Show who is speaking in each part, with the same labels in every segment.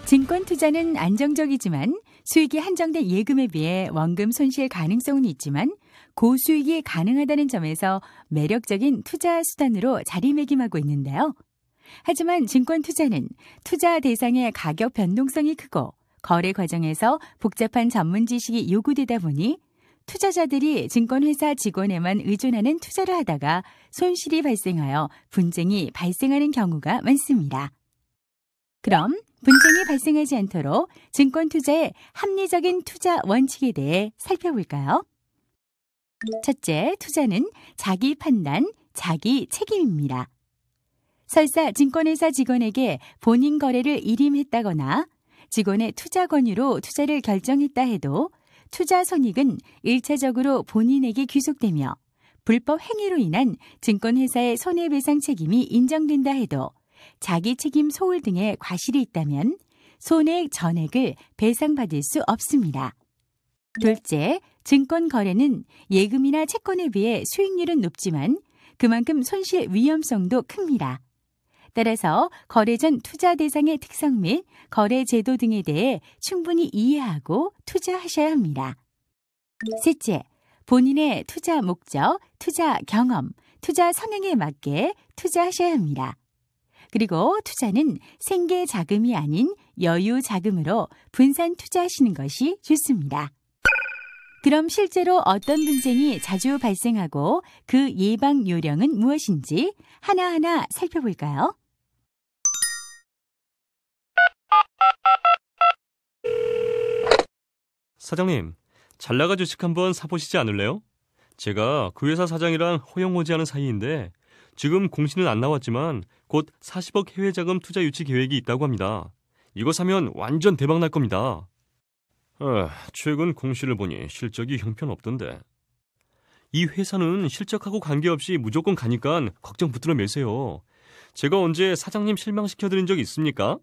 Speaker 1: 증권 투자는 안정적이지만 수익이 한정된 예금에 비해 원금 손실 가능성은 있지만 고수익이 가능하다는 점에서 매력적인 투자 수단으로 자리매김하고 있는데요. 하지만 증권 투자는 투자 대상의 가격 변동성이 크고 거래 과정에서 복잡한 전문 지식이 요구되다 보니 투자자들이 증권회사 직원에만 의존하는 투자를 하다가 손실이 발생하여 분쟁이 발생하는 경우가 많습니다. 그럼 분쟁이 발생하지 않도록 증권 투자의 합리적인 투자 원칙에 대해 살펴볼까요? 첫째, 투자는 자기 판단, 자기 책임입니다. 설사 증권회사 직원에게 본인 거래를 일임했다거나 직원의 투자 권유로 투자를 결정했다 해도 투자 손익은 1차적으로 본인에게 귀속되며 불법 행위로 인한 증권회사의 손해배상 책임이 인정된다 해도 자기 책임 소홀 등의 과실이 있다면 손해액 전액을 배상받을 수 없습니다. 둘째, 증권 거래는 예금이나 채권에 비해 수익률은 높지만 그만큼 손실 위험성도 큽니다. 따라서 거래 전 투자 대상의 특성 및 거래 제도 등에 대해 충분히 이해하고 투자하셔야 합니다. 셋째, 본인의 투자 목적, 투자 경험, 투자 성향에 맞게 투자하셔야 합니다. 그리고 투자는 생계 자금이 아닌 여유 자금으로 분산 투자하시는 것이 좋습니다. 그럼 실제로 어떤 분쟁이 자주 발생하고 그 예방 요령은 무엇인지 하나하나 살펴볼까요?
Speaker 2: 사장님, 잘나가 주식 한번 사보시지 않을래요? 제가 그 회사 사장이랑 호영호재하는 사이인데 지금 공시는 안 나왔지만 곧 40억 해외 자금 투자 유치 계획이 있다고 합니다. 이거 사면 완전 대박 날 겁니다. 최근 공시를 보니 실적이 형편없던데. 이 회사는 실적하고 관계없이 무조건 가니까 걱정 붙들어 매세요. 제가 언제 사장님 실망시켜드린 적 있습니까?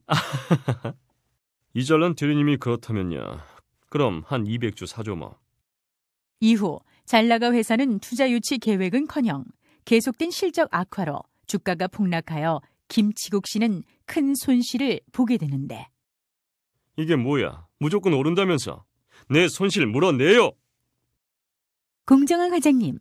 Speaker 2: 이 잘난 대리님이 그렇다면요. 그럼 한 200주 사죠 뭐.
Speaker 1: 이후 잘나가 회사는 투자 유치 계획은커녕 계속된 실적 악화로 주가가 폭락하여 김치국 씨는 큰 손실을 보게 되는데.
Speaker 2: 이게 뭐야? 무조건 오른다면서. 내 손실 물어내요.
Speaker 1: 공정한 과장님,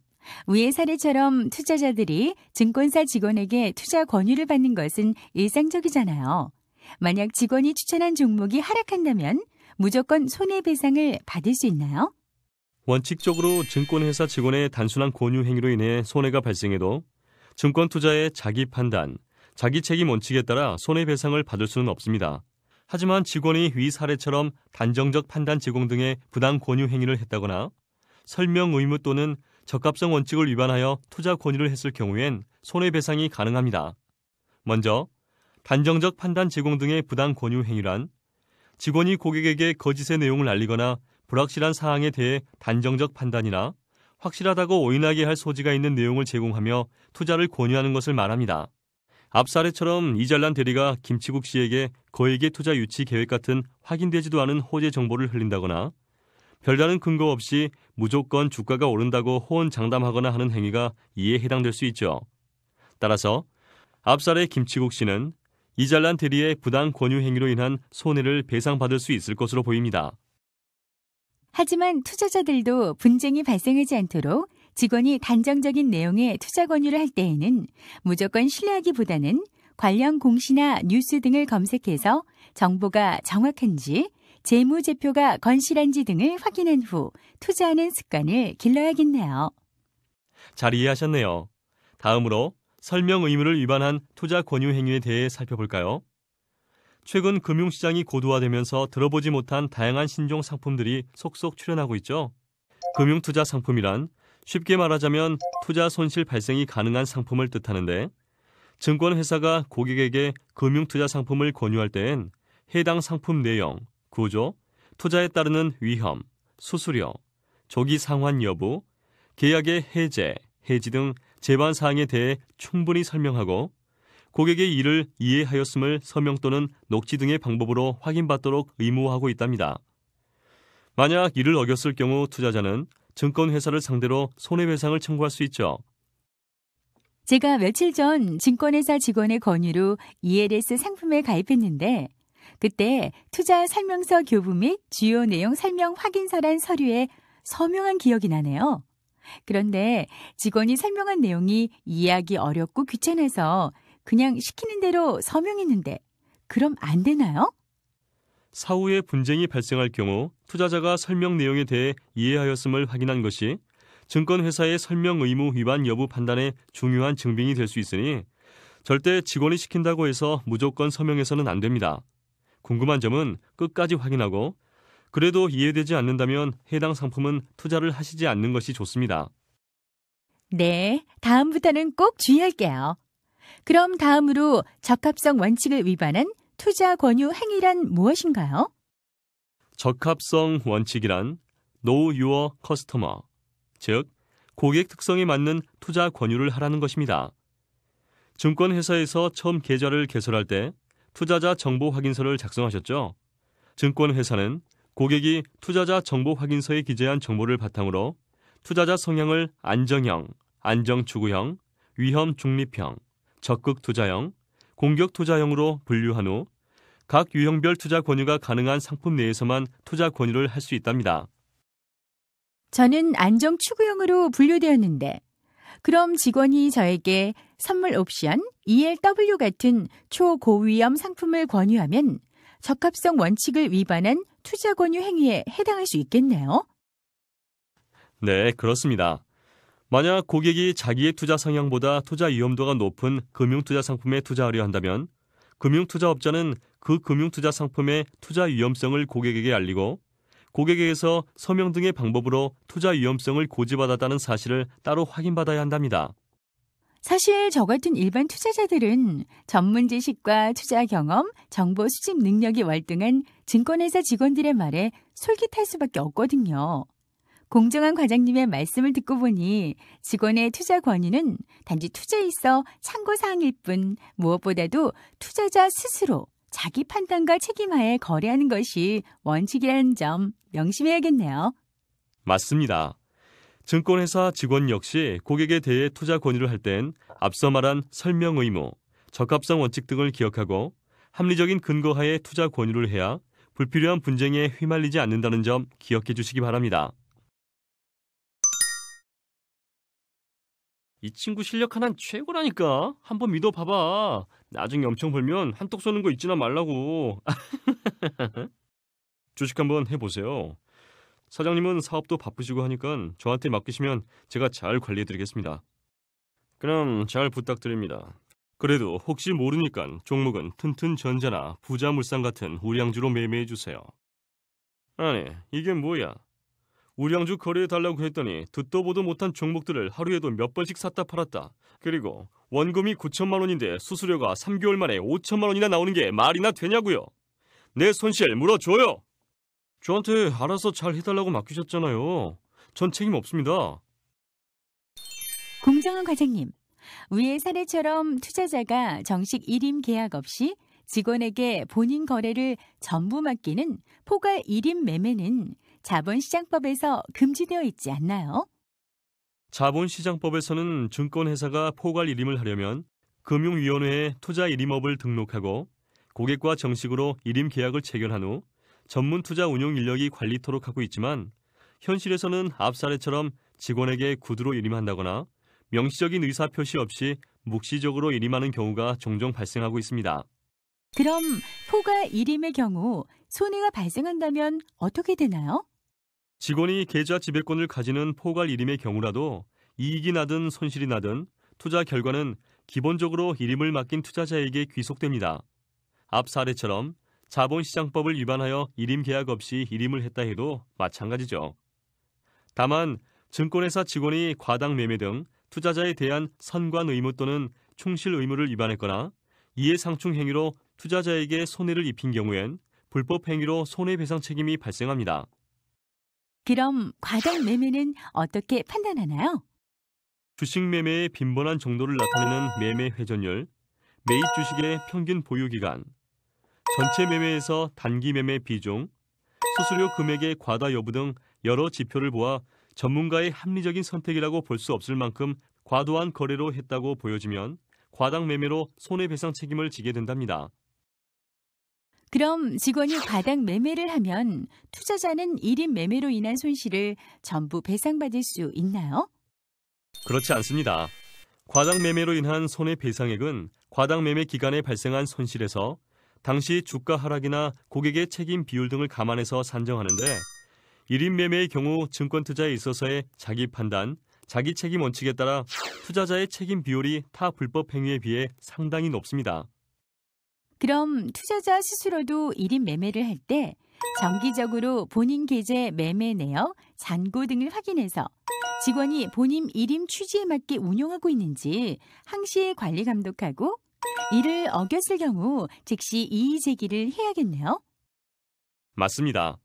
Speaker 1: 위의 사례처럼 투자자들이 증권사 직원에게 투자 권유를 받는 것은 일상적이잖아요. 만약 직원이 추천한 종목이 하락한다면 무조건 손해배상을 받을 수 있나요?
Speaker 2: 원칙적으로 증권회사 직원의 단순한 권유 행위로 인해 손해가 발생해도 증권 투자의 자기 판단, 자기 책임 원칙에 따라 손해배상을 받을 수는 없습니다. 하지만 직원이 위 사례처럼 단정적 판단 제공 등의 부당 권유 행위를 했다거나 설명 의무 또는 적합성 원칙을 위반하여 투자 권유를 했을 경우엔 손해배상이 가능합니다. 먼저 단정적 판단 제공 등의 부당 권유 행위란 직원이 고객에게 거짓의 내용을 알리거나 불확실한 사항에 대해 단정적 판단이나 확실하다고 오인하게 할 소지가 있는 내용을 제공하며 투자를 권유하는 것을 말합니다. 앞 사례처럼 이잘난 대리가 김치국 씨에게 거액의 투자 유치 계획 같은 확인되지도 않은 호재 정보를 흘린다거나 별다른 근거 없이 무조건 주가가 오른다고 호언장담하거나 하는 행위가 이에 해당될 수 있죠. 따라서 앞 사례 김치국 씨는 이잘난 대리의 부당 권유 행위로 인한 손해를 배상받을 수 있을 것으로 보입니다.
Speaker 1: 하지만 투자자들도 분쟁이 발생하지 않도록 직원이 단정적인 내용의 투자 권유를 할 때에는 무조건 신뢰하기보다는 관련 공시나 뉴스 등을 검색해서 정보가 정확한지, 재무제표가 건실한지 등을 확인한 후 투자하는 습관을 길러야겠네요.
Speaker 2: 잘 이해하셨네요. 다음으로 설명 의무를 위반한 투자 권유 행위에 대해 살펴볼까요? 최근 금융시장이 고도화되면서 들어보지 못한 다양한 신종 상품들이 속속 출현하고 있죠. 금융투자 상품이란 쉽게 말하자면 투자 손실 발생이 가능한 상품을 뜻하는데 증권회사가 고객에게 금융투자 상품을 권유할 때엔 해당 상품 내용, 구조, 투자에 따르는 위험, 수수료, 조기 상환 여부, 계약의 해제, 해지 등 제반 사항에 대해 충분히 설명하고 고객의 이를 이해하였음을 서명 또는 녹취 등의 방법으로 확인받도록 의무화하고 있답니다. 만약 이를 어겼을 경우 투자자는 증권회사를 상대로 손해배상을 청구할 수 있죠.
Speaker 1: 제가 며칠 전 증권회사 직원의 권유로 ELS 상품에 가입했는데 그때 투자 설명서 교부 및 주요 내용 설명 확인서란 서류에 서명한 기억이 나네요. 그런데 직원이 설명한 내용이 이해하기 어렵고 귀찮아서 그냥 시키는 대로 서명했는데 그럼 안 되나요?
Speaker 2: 사후에 분쟁이 발생할 경우 투자자가 설명 내용에 대해 이해하였음을 확인한 것이 증권회사의 설명 의무 위반 여부 판단에 중요한 증빙이 될 수 있으니 절대 직원이 시킨다고 해서 무조건 서명해서는 안 됩니다. 궁금한 점은 끝까지 확인하고 그래도 이해되지 않는다면 해당 상품은 투자를 하시지 않는 것이 좋습니다.
Speaker 1: 네, 다음부터는 꼭 주의할게요. 그럼 다음으로 적합성 원칙을 위반한 투자 권유 행위란 무엇인가요?
Speaker 2: 적합성 원칙이란 Know Your Customer, 즉 고객 특성에 맞는 투자 권유를 하라는 것입니다. 증권회사에서 처음 계좌를 개설할 때 투자자 정보 확인서를 작성하셨죠? 증권회사는 고객이 투자자 정보 확인서에 기재한 정보를 바탕으로 투자자 성향을 안정형, 안정추구형, 위험 중립형, 적극 투자형, 공격 투자형으로 분류한 후 각 유형별 투자 권유가 가능한 상품 내에서만 투자 권유를 할 수 있답니다.
Speaker 1: 저는 안정 추구형으로 분류되었는데 그럼 직원이 저에게 선물 옵션, ELW 같은 초고위험 상품을 권유하면 적합성 원칙을 위반한 투자 권유 행위에 해당할 수 있겠네요?
Speaker 2: 네, 그렇습니다. 만약 고객이 자기의 투자 성향보다 투자 위험도가 높은 금융투자 상품에 투자하려 한다면 금융투자업자는 그 금융투자 상품의 투자 위험성을 고객에게 알리고 고객에게서 서명 등의 방법으로 투자 위험성을 고지받았다는 사실을 따로 확인받아야 한답니다.
Speaker 1: 사실 저 같은 일반 투자자들은 전문 지식과 투자 경험, 정보 수집 능력이 월등한 증권회사 직원들의 말에 솔깃할 수밖에 없거든요. 공정한 과장님의 말씀을 듣고 보니 직원의 투자 권유는 단지 투자에 있어 참고사항일 뿐 무엇보다도 투자자 스스로 자기 판단과 책임하에 거래하는 것이 원칙이라는 점 명심해야겠네요.
Speaker 2: 맞습니다. 증권회사 직원 역시 고객에 대해 투자 권유를 할 땐 앞서 말한 설명 의무, 적합성 원칙 등을 기억하고 합리적인 근거하에 투자 권유를 해야 불필요한 분쟁에 휘말리지 않는다는 점 기억해 주시기 바랍니다. 이 친구 실력 하나는 최고라니까. 한번 믿어봐봐. 나중에 엄청 벌면 한턱 쏘는 거 잊지나 말라고. 주식 한번 해보세요. 사장님은 사업도 바쁘시고 하니까 저한테 맡기시면 제가 잘 관리해드리겠습니다. 그럼 잘 부탁드립니다. 그래도 혹시 모르니까 종목은 튼튼전자나 부자물산 같은 우량주로 매매해주세요. 아니, 이게 뭐야? 우량주 거래해달라고 했더니 듣도 보도 못한 종목들을 하루에도 몇 번씩 샀다 팔았다. 그리고 원금이 9천만 원인데 수수료가 3개월 만에 5천만 원이나 나오는 게 말이나 되냐고요. 내 손실 물어줘요. 저한테 알아서 잘 해달라고 맡기셨잖아요. 전 책임 없습니다.
Speaker 1: 공정한 과장님, 위의 사례처럼 투자자가 정식 일임 계약 없이 직원에게 본인 거래를 전부 맡기는 포괄 일임 매매는 자본시장법에서 금지되어 있지 않나요?
Speaker 2: 자본시장법에서는 증권회사가 포괄 일임을 하려면 금융위원회에 투자 일임업을 등록하고 고객과 정식으로 일임 계약을 체결한 후 전문 투자 운용 인력이 관리토록 하고 있지만 현실에서는 앞 사례처럼 직원에게 구두로 일임한다거나 명시적인 의사표시 없이 묵시적으로 일임하는 경우가 종종 발생하고 있습니다.
Speaker 1: 그럼 포괄 일임의 경우 손해가 발생한다면 어떻게 되나요?
Speaker 2: 직원이 계좌 지배권을 가지는 포괄 일임의 경우라도 이익이 나든 손실이 나든 투자 결과는 기본적으로 일임을 맡긴 투자자에게 귀속됩니다. 앞 사례처럼 자본시장법을 위반하여 일임 계약 없이 일임을 했다 해도 마찬가지죠. 다만 증권회사 직원이 과당 매매 등 투자자에 대한 선관 의무 또는 충실 의무를 위반했거나 이해상충 행위로 투자자에게 손해를 입힌 경우엔 불법 행위로 손해배상 책임이 발생합니다.
Speaker 1: 그럼 과당 매매는 어떻게 판단하나요?
Speaker 2: 주식 매매의 빈번한 정도를 나타내는 매매 회전율, 매입 주식의 평균 보유 기간, 전체 매매에서 단기 매매 비중, 수수료 금액의 과다 여부 등 여러 지표를 보아 전문가의 합리적인 선택이라고 볼 수 없을 만큼 과도한 거래로 했다고 보여지면 과당 매매로 손해배상 책임을 지게 된답니다.
Speaker 1: 그럼 직원이 과당 매매를 하면 투자자는 1인 매매로 인한 손실을 전부 배상받을 수 있나요?
Speaker 2: 그렇지 않습니다. 과당 매매로 인한 손해배상액은 과당 매매 기간에 발생한 손실에서 당시 주가 하락이나 고객의 책임 비율 등을 감안해서 산정하는데 1인 매매의 경우 증권 투자에 있어서의 자기 판단, 자기 책임 원칙에 따라 투자자의 책임 비율이 타 불법 행위에 비해 상당히 높습니다.
Speaker 1: 그럼 투자자 스스로도 1인 매매를 할 때 정기적으로 본인 계좌 매매 내역, 잔고 등을 확인해서 직원이 본인 1인 취지에 맞게 운용하고 있는지 항시 관리 감독하고 이를 어겼을 경우 즉시 이의 제기를 해야겠네요.
Speaker 2: 맞습니다.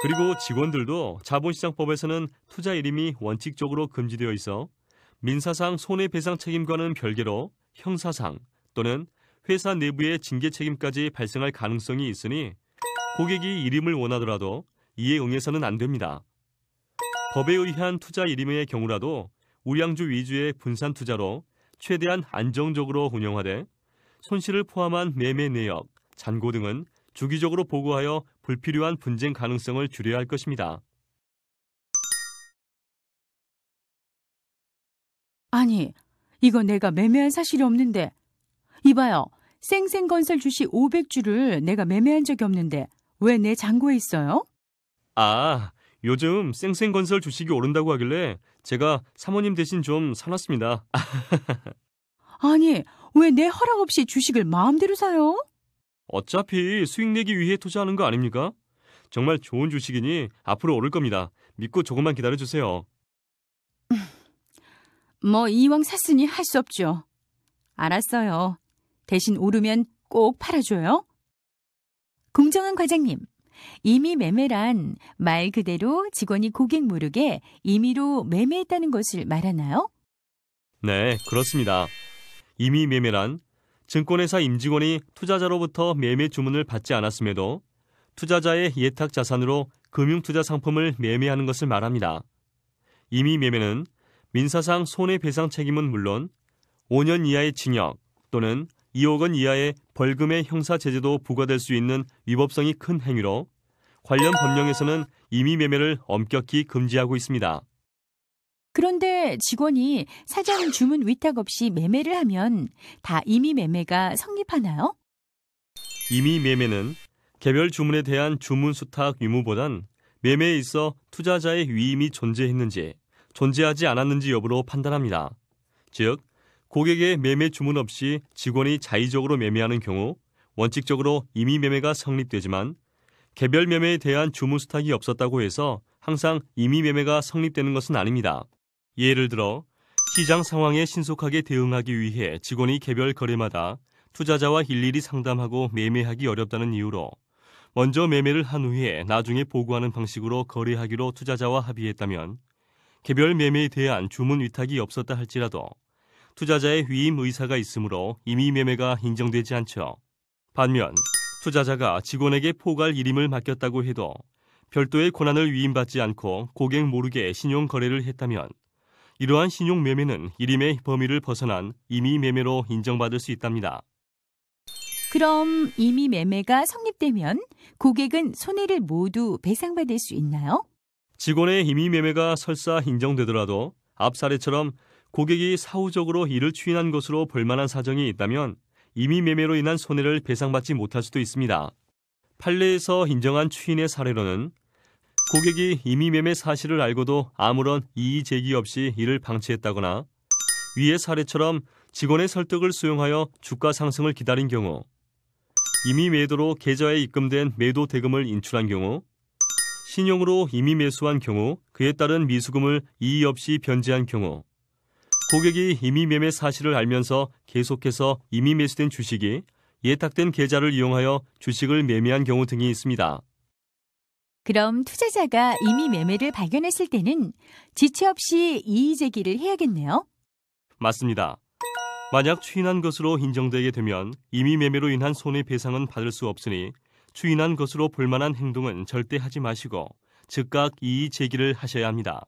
Speaker 2: 그리고 직원들도 자본시장법에서는 투자 일임이 원칙적으로 금지되어 있어 민사상 손해배상 책임과는 별개로 형사상 또는 회사 내부의 징계 책임까지 발생할 가능성이 있으니 고객이 일임을 원하더라도 이에 응해서는 안 됩니다. 법에 의한 투자 일임의 경우라도 우량주 위주의 분산 투자로 최대한 안정적으로 운영하되 손실을 포함한 매매 내역, 잔고 등은 주기적으로 보고하여 불필요한 분쟁 가능성을 줄여야 할 것입니다.
Speaker 1: 아니, 이거 내가 매매한 사실이 없는데. 이봐요. 쌩쌩건설 주식 500주를 내가 매매한 적이 없는데 왜 내 잔고에 있어요?
Speaker 2: 아, 요즘 쌩쌩건설 주식이 오른다고 하길래 제가 사모님 대신 좀 사놨습니다.
Speaker 1: 아니, 왜 내 허락 없이 주식을 마음대로 사요?
Speaker 2: 어차피 수익 내기 위해 투자하는 거 아닙니까? 정말 좋은 주식이니 앞으로 오를 겁니다. 믿고 조금만 기다려주세요.
Speaker 1: 뭐 이왕 샀으니 할 수 없죠. 알았어요. 대신 오르면 꼭 팔아줘요. 공정한 과장님, 임의 매매란 말 그대로 직원이 고객 모르게 임의로 매매했다는 것을 말하나요?
Speaker 2: 네, 그렇습니다. 임의 매매란 증권회사 임직원이 투자자로부터 매매 주문을 받지 않았음에도 투자자의 예탁 자산으로 금융투자 상품을 매매하는 것을 말합니다. 임의 매매는 민사상 손해배상 책임은 물론 5년 이하의 징역 또는 2억 원 이하의 벌금의 형사제재도 부과될 수 있는 위법성이 큰 행위로 관련 법령에서는 임의 매매를 엄격히 금지하고 있습니다.
Speaker 1: 그런데 직원이 사장 주문 위탁 없이 매매를 하면 다 임의 매매가 성립하나요?
Speaker 2: 임의 매매는 개별 주문에 대한 주문 수탁 유무보단 매매에 있어 투자자의 위임이 존재했는지 존재하지 않았는지 여부로 판단합니다. 즉, 고객의 매매 주문 없이 직원이 자의적으로 매매하는 경우 원칙적으로 임의 매매가 성립되지만 개별 매매에 대한 주문 수탁이 없었다고 해서 항상 임의 매매가 성립되는 것은 아닙니다. 예를 들어 시장 상황에 신속하게 대응하기 위해 직원이 개별 거래마다 투자자와 일일이 상담하고 매매하기 어렵다는 이유로 먼저 매매를 한 후에 나중에 보고하는 방식으로 거래하기로 투자자와 합의했다면 개별 매매에 대한 주문 위탁이 없었다 할지라도 투자자의 위임 의사가 있으므로 임의 매매가 인정되지 않죠. 반면 투자자가 직원에게 포괄 일임을 맡겼다고 해도 별도의 권한을 위임받지 않고 고객 모르게 신용 거래를 했다면 이러한 신용 매매는 일임의 범위를 벗어난 임의 매매로 인정받을 수 있답니다.
Speaker 1: 그럼 임의 매매가 성립되면 고객은 손해를 모두 배상받을 수 있나요?
Speaker 2: 직원의 임의 매매가 설사 인정되더라도 앞 사례처럼 고객이 사후적으로 이를 추인한 것으로 볼만한 사정이 있다면 임의 매매로 인한 손해를 배상받지 못할 수도 있습니다. 판례에서 인정한 추인의 사례로는 고객이 임의 매매 사실을 알고도 아무런 이의 제기 없이 이를 방치했다거나 위의 사례처럼 직원의 설득을 수용하여 주가 상승을 기다린 경우, 임의 매도로 계좌에 입금된 매도 대금을 인출한 경우, 신용으로 임의 매수한 경우 그에 따른 미수금을 이의 없이 변제한 경우, 고객이 임의 매매 사실을 알면서 계속해서 임의 매수된 주식이 예탁된 계좌를 이용하여 주식을 매매한 경우 등이 있습니다.
Speaker 1: 그럼 투자자가 임의 매매를 발견했을 때는 지체 없이 이의 제기를 해야겠네요.
Speaker 2: 맞습니다. 만약 추인한 것으로 인정되게 되면 임의 매매로 인한 손해배상은 받을 수 없으니 추인한 것으로 볼만한 행동은 절대 하지 마시고 즉각 이의 제기를 하셔야 합니다.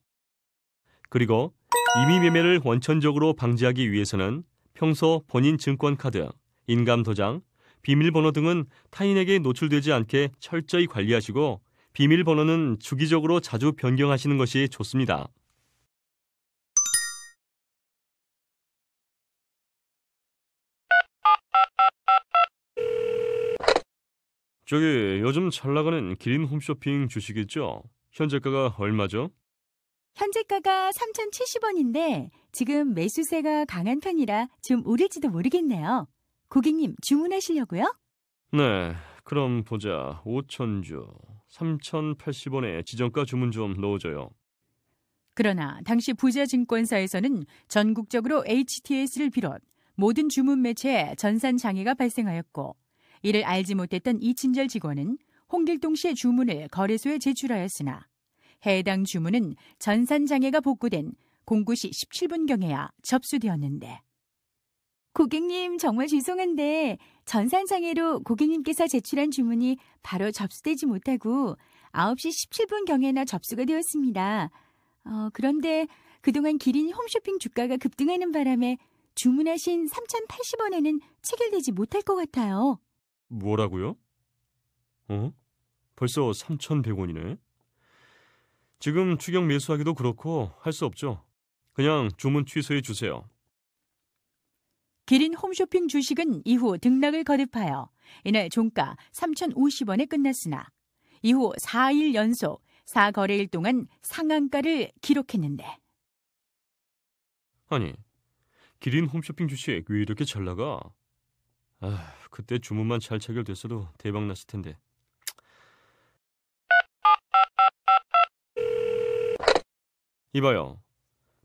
Speaker 2: 그리고 임의 매매를 원천적으로 방지하기 위해서는 평소 본인 증권카드, 인감도장, 비밀번호 등은 타인에게 노출되지 않게 철저히 관리하시고 비밀번호는 주기적으로 자주 변경하시는 것이 좋습니다. 저기 요즘 잘 나가는 기린 홈쇼핑 주식이죠? 현재가가 얼마죠?
Speaker 1: 현재가가 3,070원인데 지금 매수세가 강한 편이라 좀 오를지도 모르겠네요. 고객님 주문하시려고요?
Speaker 2: 네, 그럼 보자. 5,000주, 3,080원에 지정가 주문 좀 넣어줘요.
Speaker 1: 그러나 당시 부자증권사에서는 전국적으로 HTS를 비롯 모든 주문 매체에 전산 장애가 발생하였고 이를 알지 못했던 이친절 직원은 홍길동 씨의 주문을 거래소에 제출하였으나 해당 주문은 전산 장애가 복구된 09시 17분경에야 접수되었는데 고객님 정말 죄송한데 전산 장애로 고객님께서 제출한 주문이 바로 접수되지 못하고 9시 17분경에나 접수가 되었습니다. 그런데 그동안 기린 홈쇼핑 주가가 급등하는 바람에 주문하신 3,080원에는 체결되지 못할 것 같아요.
Speaker 2: 뭐라고요? 벌써 3,100원이네. 지금 추격 매수하기도 그렇고 할 수 없죠. 그냥 주문 취소해 주세요.
Speaker 1: 기린 홈쇼핑 주식은 이후 등락을 거듭하여 이날 종가 3,050원에 끝났으나 이후 4일 연속 4거래일 동안 상한가를 기록했는데
Speaker 2: 아니, 기린 홈쇼핑 주식 왜 이렇게 잘 나가? 그때 주문만 잘 체결됐어도 대박 났을 텐데. 이봐요.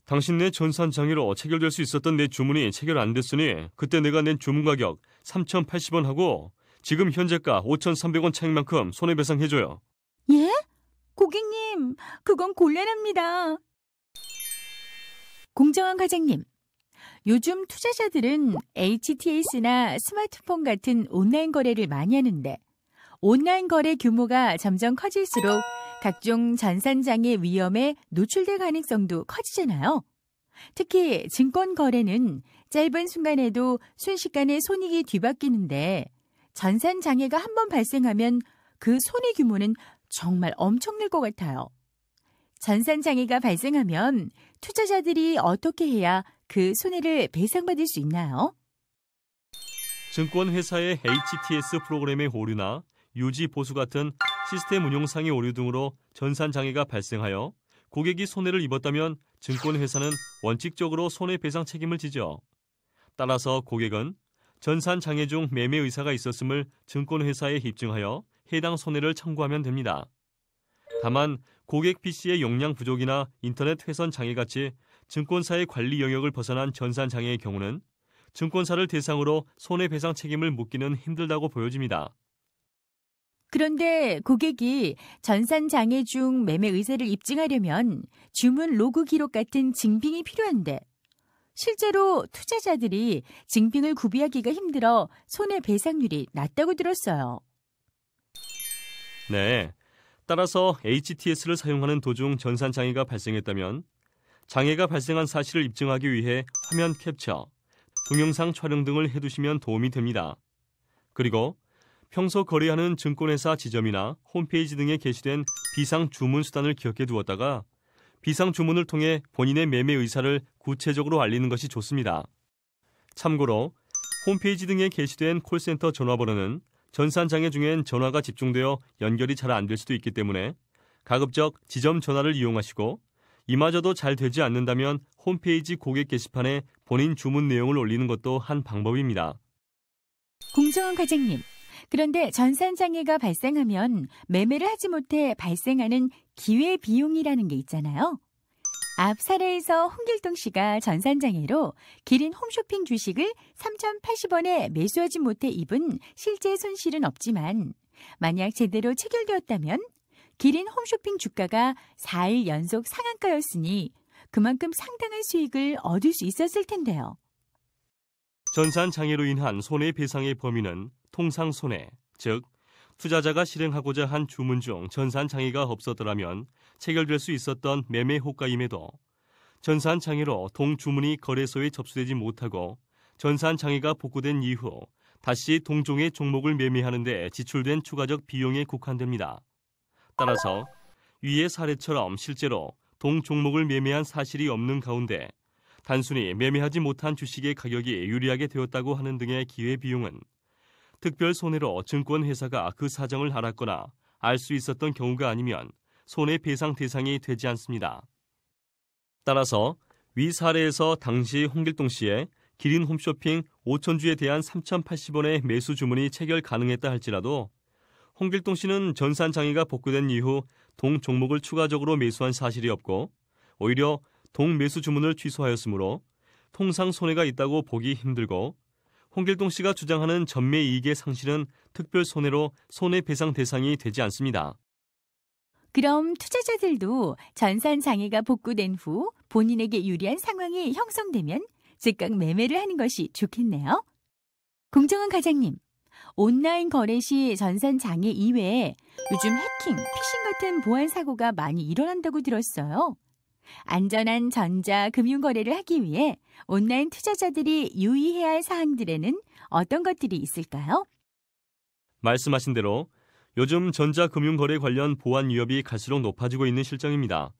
Speaker 2: 당신네 전산 장애로 체결될 수 있었던 내 주문이 체결 안 됐으니 그때 내가 낸 주문 가격 3,080원 하고 지금 현재가 5,300원 차익만큼 손해배상해줘요.
Speaker 1: 예? 고객님, 그건 곤란합니다. 공정한 과장님, 요즘 투자자들은 HTS나 스마트폰 같은 온라인 거래를 많이 하는데 온라인 거래 규모가 점점 커질수록 각종 전산장애 위험에 노출될 가능성도 커지잖아요. 특히 증권 거래는 짧은 순간에도 순식간에 손익이 뒤바뀌는데 전산장애가 한번 발생하면 그 손해 규모는 정말 엄청날 것 같아요. 전산장애가 발생하면 투자자들이 어떻게 해야 그 손해를 배상받을 수 있나요?
Speaker 2: 증권회사의 HTS 프로그램의 오류나 유지 보수 같은 시스템 운용상의 오류 등으로 전산 장애가 발생하여 고객이 손해를 입었다면 증권회사는 원칙적으로 손해배상 책임을 지죠. 따라서 고객은 전산 장애 중 매매 의사가 있었음을 증권회사에 입증하여 해당 손해를 청구하면 됩니다. 다만 고객 PC의 용량 부족이나 인터넷 회선 장애같이 증권사의 관리 영역을 벗어난 전산 장애의 경우는 증권사를 대상으로 손해배상 책임을 묻기는 힘들다고 보여집니다.
Speaker 1: 그런데 고객이 전산 장애 중 매매 의사를 입증하려면 주문 로그 기록 같은 증빙이 필요한데 실제로 투자자들이 증빙을 구비하기가 힘들어 손해배상률이 낮다고 들었어요.
Speaker 2: 네, 따라서 HTS를 사용하는 도중 전산 장애가 발생했다면 장애가 발생한 사실을 입증하기 위해 화면 캡처, 동영상 촬영 등을 해두시면 도움이 됩니다. 그리고 평소 거래하는 증권회사 지점이나 홈페이지 등에 게시된 비상 주문 수단을 기억해 두었다가 비상 주문을 통해 본인의 매매 의사를 구체적으로 알리는 것이 좋습니다. 참고로 홈페이지 등에 게시된 콜센터 전화번호는 전산장애 중엔 전화가 집중되어 연결이 잘 안 될 수도 있기 때문에 가급적 지점 전화를 이용하시고 이마저도 잘 되지 않는다면 홈페이지 고객 게시판에 본인 주문 내용을 올리는 것도 한 방법입니다.
Speaker 1: 공정한 과장님, 그런데 전산장애가 발생하면 매매를 하지 못해 발생하는 기회비용이라는 게 있잖아요. 앞 사례에서 홍길동 씨가 전산장애로 기린 홈쇼핑 주식을 3,080원에 매수하지 못해 입은 실제 손실은 없지만 만약 제대로 체결되었다면 기린 홈쇼핑 주가가 4일 연속 상한가였으니 그만큼 상당한 수익을 얻을 수 있었을 텐데요.
Speaker 2: 전산 장애로 인한 손해배상의 범위는 통상 손해, 즉 투자자가 실행하고자 한 주문 중 전산 장애가 없었더라면 체결될 수 있었던 매매 호가임에도 전산 장애로 동 주문이 거래소에 접수되지 못하고 전산 장애가 복구된 이후 다시 동종의 종목을 매매하는 데 지출된 추가적 비용에 국한됩니다. 따라서 위의 사례처럼 실제로 동종목을 매매한 사실이 없는 가운데 단순히 매매하지 못한 주식의 가격이 유리하게 되었다고 하는 등의 기회비용은 특별 손해로 증권회사가 그 사정을 알았거나 알 수 있었던 경우가 아니면 손해배상 대상이 되지 않습니다. 따라서 위 사례에서 당시 홍길동 씨의 기린 홈쇼핑 5,000주에 대한 3,080원의 매수 주문이 체결 가능했다 할지라도 홍길동 씨는 전산 장애가 복구된 이후 동 종목을 추가적으로 매수한 사실이 없고 오히려 동 매수 주문을 취소하였으므로 통상 손해가 있다고 보기 힘들고 홍길동 씨가 주장하는 전매 이익의 상실은 특별 손해로 손해배상 대상이 되지 않습니다.
Speaker 1: 그럼 투자자들도 전산 장애가 복구된 후 본인에게 유리한 상황이 형성되면 즉각 매매를 하는 것이 좋겠네요. 공정한 과장님, 온라인 거래 시 전산 장애 이외에 요즘 해킹, 피싱 같은 보안 사고가 많이 일어난다고 들었어요. 안전한 전자 금융 거래를 하기 위해 온라인 투자자들이 유의해야 할 사항들에는 어떤 것들이 있을까요?
Speaker 2: 말씀하신 대로 요즘 전자금융거래 관련 보안 위협이 갈수록 높아지고 있는 실정입니다.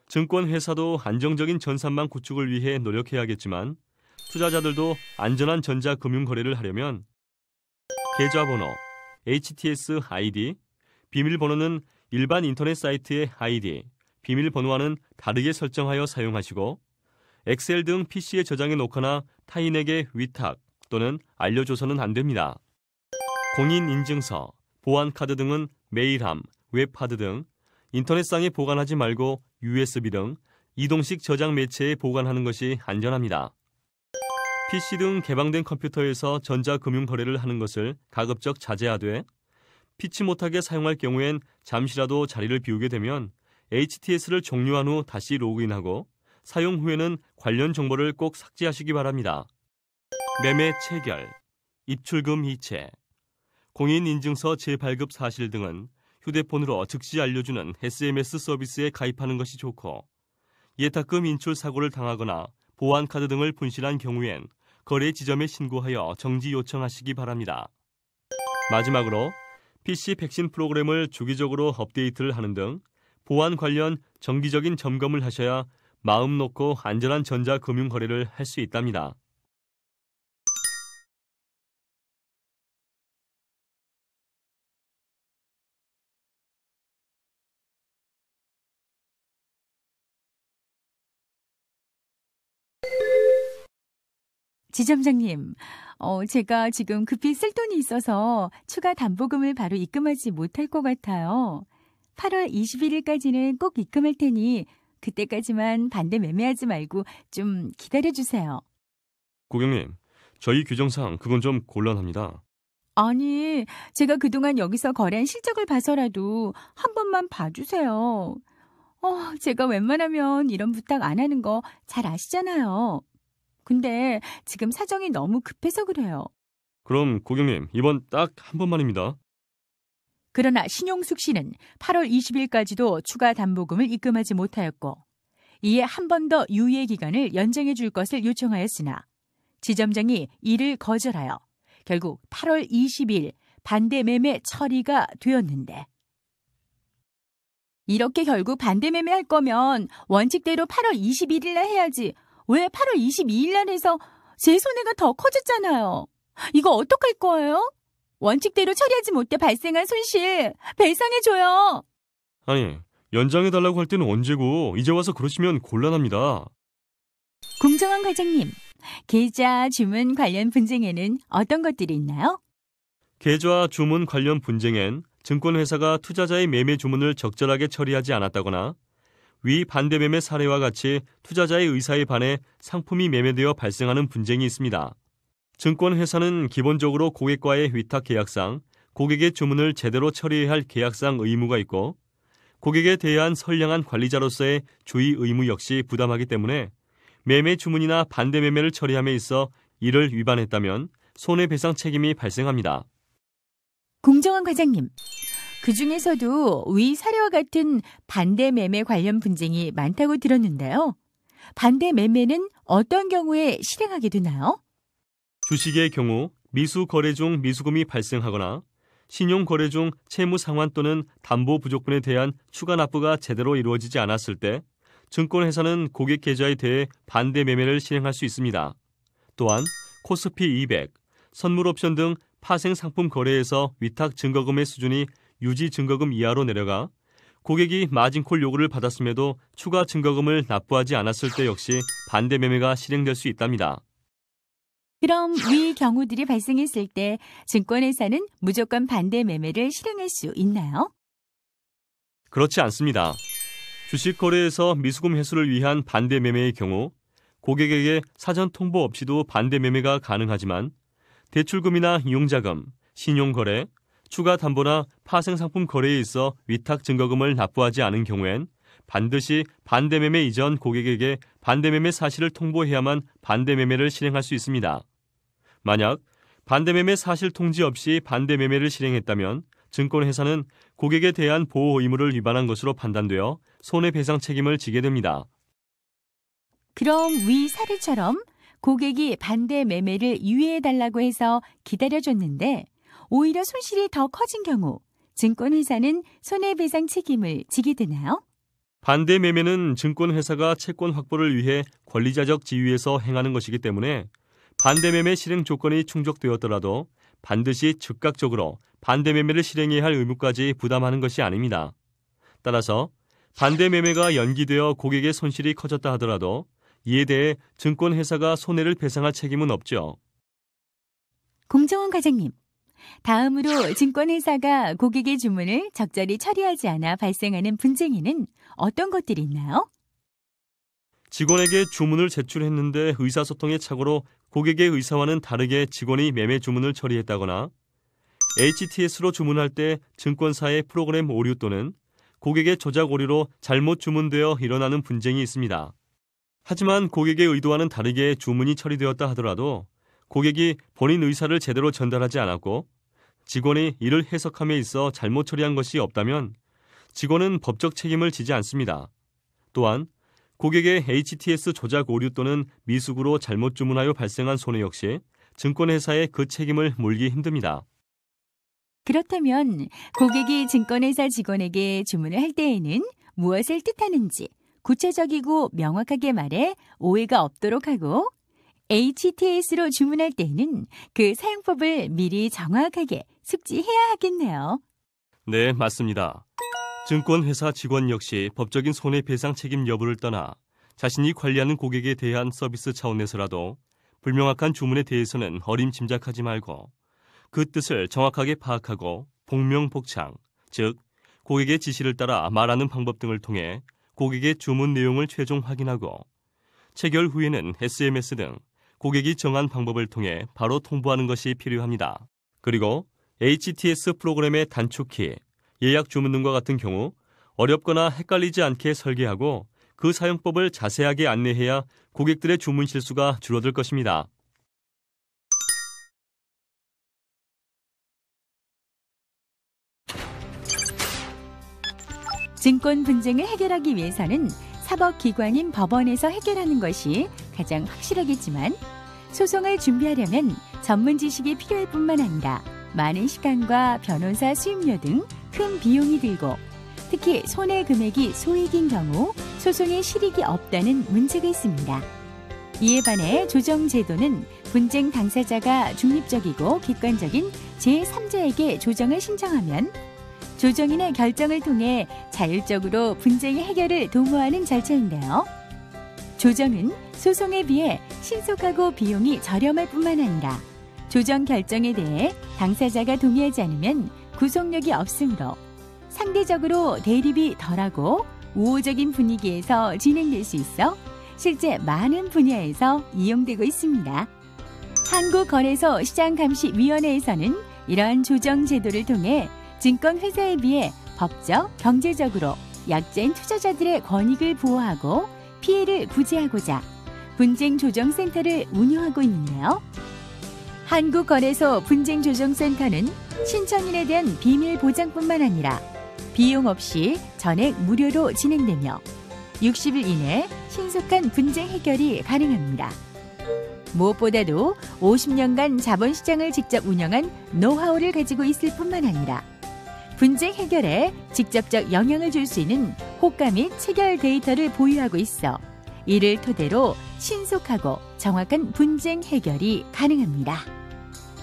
Speaker 2: 증권회사도 안정적인 전산망 구축을 위해 노력해야겠지만 투자자들도 안전한 전자금융거래를 하려면 계좌번호, HTS ID, 비밀번호는 일반 인터넷 사이트의 ID, 비밀번호와는 다르게 설정하여 사용하시고 엑셀 등 PC에 저장해 놓거나 타인에게 위탁 또는 알려줘서는 안 됩니다. 공인인증서, 보안카드 등은 메일함, 웹하드 등 인터넷상에 보관하지 말고 USB 등 이동식 저장 매체에 보관하는 것이 안전합니다. PC 등 개방된 컴퓨터에서 전자금융 거래를 하는 것을 가급적 자제하되 피치 못하게 사용할 경우엔 잠시라도 자리를 비우게 되면 HTS를 종료한 후 다시 로그인하고 사용 후에는 관련 정보를 꼭 삭제하시기 바랍니다. 매매 체결, 입출금 이체, 공인인증서 재발급 사실 등은 휴대폰으로 즉시 알려주는 SMS 서비스에 가입하는 것이 좋고 예탁금 인출 사고를 당하거나 보안카드 등을 분실한 경우엔 거래 지점에 신고하여 정지 요청하시기 바랍니다. 마지막으로 PC 백신 프로그램을 주기적으로 업데이트를 하는 등 보안 관련 정기적인 점검을 하셔야 마음 놓고 안전한 전자금융 거래를 할 수 있답니다.
Speaker 1: 지점장님, 제가 지금 급히 쓸 돈이 있어서 추가 담보금을 바로 입금하지 못할 것 같아요. 8월 21일까지는 꼭 입금할 테니 그때까지만 반대 매매하지 말고 좀 기다려주세요.
Speaker 2: 고객님, 저희 규정상 그건 좀 곤란합니다.
Speaker 1: 아니, 제가 그동안 여기서 거래한 실적을 봐서라도 한 번만 봐주세요. 제가 웬만하면 이런 부탁 안 하는 거 잘 아시잖아요. 근데 지금 사정이 너무 급해서 그래요.
Speaker 2: 그럼 고객님, 이번 딱 한 번만입니다.
Speaker 1: 그러나 신용숙 씨는 8월 20일까지도 추가 담보금을 입금하지 못하였고 이에 한 번 더 유예 기간을 연장해 줄 것을 요청하였으나 지점장이 이를 거절하여 결국 8월 20일 반대 매매 처리가 되었는데 이렇게 결국 반대 매매할 거면 원칙대로 8월 21일 날 해야지 왜 8월 22일 날 해서 제 손해가 더 커졌잖아요. 이거 어떡할 거예요? 원칙대로 처리하지 못해 발생한 손실 배상해줘요.
Speaker 2: 아니, 연장해달라고 할 때는 언제고 이제 와서 그러시면 곤란합니다.
Speaker 1: 공정한 과장님, 계좌 주문 관련 분쟁에는 어떤 것들이 있나요?
Speaker 2: 계좌 주문 관련 분쟁엔 증권회사가 투자자의 매매 주문을 적절하게 처리하지 않았다거나 위 반대 매매 사례와 같이 투자자의 의사에 반해 상품이 매매되어 발생하는 분쟁이 있습니다. 증권회사는 기본적으로 고객과의 위탁 계약상 고객의 주문을 제대로 처리해야 할 계약상 의무가 있고 고객에 대한 선량한 관리자로서의 주의 의무 역시 부담하기 때문에 매매 주문이나 반대 매매를 처리함에 있어 이를 위반했다면 손해배상 책임이 발생합니다.
Speaker 1: 공정한 과장님, 그중에서도 위 사례와 같은 반대 매매 관련 분쟁이 많다고 들었는데요. 반대 매매는 어떤 경우에 실행하게 되나요?
Speaker 2: 주식의 경우 미수 거래 중 미수금이 발생하거나 신용 거래 중 채무 상환 또는 담보 부족분에 대한 추가 납부가 제대로 이루어지지 않았을 때 증권회사는 고객 계좌에 대해 반대 매매를 실행할 수 있습니다. 또한 코스피 200, 선물 옵션 등 파생 상품 거래에서 위탁 증거금의 수준이 유지 증거금 이하로 내려가 고객이 마진콜 요구를 받았음에도 추가 증거금을 납부하지 않았을 때 역시 반대 매매가 실행될 수 있답니다.
Speaker 1: 그럼 위 경우들이 발생했을 때 증권회사는 무조건 반대 매매를 실행할 수 있나요?
Speaker 2: 그렇지 않습니다. 주식 거래에서 미수금 회수를 위한 반대 매매의 경우 고객에게 사전 통보 없이도 반대 매매가 가능하지만 대출금이나 이용자금, 신용거래, 추가 담보나 파생상품 거래에 있어 위탁 증거금을 납부하지 않은 경우엔 반드시 반대 매매 이전 고객에게 반대 매매 사실을 통보해야만 반대 매매를 실행할 수 있습니다. 만약 반대 매매 사실 통지 없이 반대 매매를 실행했다면 증권회사는 고객에 대한 보호 의무를 위반한 것으로 판단되어 손해배상 책임을 지게 됩니다.
Speaker 1: 그럼 위 사례처럼 고객이 반대 매매를 유예해달라고 해서 기다려줬는데 오히려 손실이 더 커진 경우 증권회사는 손해배상 책임을 지게 되나요?
Speaker 2: 반대 매매는 증권회사가 채권 확보를 위해 권리자적 지위에서 행하는 것이기 때문에 반대 매매 실행 조건이 충족되었더라도 반드시 즉각적으로 반대 매매를 실행해야 할 의무까지 부담하는 것이 아닙니다. 따라서 반대 매매가 연기되어 고객의 손실이 커졌다 하더라도 이에 대해 증권회사가 손해를 배상할 책임은 없죠.
Speaker 1: 공정원 과장님, 다음으로 증권회사가 고객의 주문을 적절히 처리하지 않아 발생하는 분쟁에는 어떤 것들이 있나요?
Speaker 2: 직원에게 주문을 제출했는데 의사소통의 착오로 고객의 의사와는 다르게 직원이 매매 주문을 처리했다거나 HTS로 주문할 때 증권사의 프로그램 오류 또는 고객의 조작 오류로 잘못 주문되어 일어나는 분쟁이 있습니다. 하지만 고객의 의도와는 다르게 주문이 처리되었다 하더라도 고객이 본인 의사를 제대로 전달하지 않았고 직원이 이를 해석함에 있어 잘못 처리한 것이 없다면 직원은 법적 책임을 지지 않습니다. 또한 고객의 HTS 조작 오류 또는 미숙으로 잘못 주문하여 발생한 손해 역시 증권회사에 그 책임을 물기 힘듭니다.
Speaker 1: 그렇다면 고객이 증권회사 직원에게 주문을 할 때에는 무엇을 뜻하는지 구체적이고 명확하게 말해 오해가 없도록 하고 HTS로 주문할 때에는 그 사용법을 미리 정확하게 숙지해야 하겠네요.
Speaker 2: 네, 맞습니다. 증권회사 직원 역시 법적인 손해배상 책임 여부를 떠나 자신이 관리하는 고객에 대한 서비스 차원에서라도 불명확한 주문에 대해서는 어림짐작하지 말고 그 뜻을 정확하게 파악하고 복명복창, 즉 고객의 지시를 따라 말하는 방법 등을 통해 고객의 주문 내용을 최종 확인하고 체결 후에는 SMS 등 고객이 정한 방법을 통해 바로 통보하는 것이 필요합니다. 그리고 HTS 프로그램의 단축키, 예약 주문 등과 같은 경우 어렵거나 헷갈리지 않게 설계하고 그 사용법을 자세하게 안내해야 고객들의 주문 실수가 줄어들 것입니다.
Speaker 1: 증권 분쟁을 해결하기 위해서는 사법기관인 법원에서 해결하는 것이 가장 확실하겠지만 소송을 준비하려면 전문 지식이 필요할 뿐만 아니라 많은 시간과 변호사 수임료 등 큰 비용이 들고 특히 손해 금액이 소액인 경우 소송의 실익이 없다는 문제가 있습니다. 이에 반해 조정제도는 분쟁 당사자가 중립적이고 객관적인 제3자에게 조정을 신청하면 조정인의 결정을 통해 자율적으로 분쟁의 해결을 도모하는 절차인데요. 조정은 소송에 비해 신속하고 비용이 저렴할 뿐만 아니라 조정 결정에 대해 당사자가 동의하지 않으면 구속력이 없으므로 상대적으로 대립이 덜하고 우호적인 분위기에서 진행될 수 있어 실제 많은 분야에서 이용되고 있습니다. 한국거래소시장감시위원회에서는 이러한 조정 제도를 통해 증권회사에 비해 법적, 경제적으로 약자인 투자자들의 권익을 보호하고 피해를 구제하고자 분쟁조정센터를 운영하고 있는데요. 한국거래소 분쟁조정센터는 신청인에 대한 비밀 보장뿐만 아니라 비용 없이 전액 무료로 진행되며 60일 이내 신속한 분쟁 해결이 가능합니다. 무엇보다도 50년간 자본시장을 직접 운영한 노하우를 가지고 있을 뿐만 아니라 분쟁 해결에 직접적 영향을 줄 수 있는 호가 및 체결 데이터를 보유하고 있어 이를 토대로 신속하고 정확한 분쟁 해결이 가능합니다.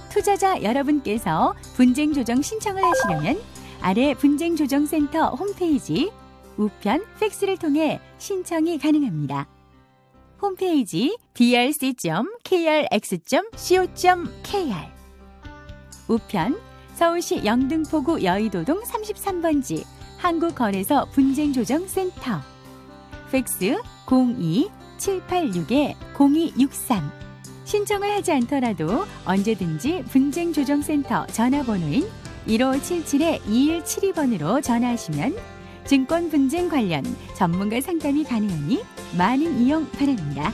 Speaker 1: 투자자 여러분께서 분쟁 조정 신청을 하시려면 아래 분쟁조정센터 홈페이지 우편 팩스를 통해 신청이 가능합니다. 홈페이지 brc.krx.co.kr 우편 서울시 영등포구 여의도동 33번지 한국거래소 분쟁조정센터 팩스 02-786-0263 신청을 하지 않더라도 언제든지 분쟁조정센터 전화번호인 1577-2172번으로 전화하시면 증권 분쟁 관련 전문가 상담이 가능하니 많은 이용 바랍니다.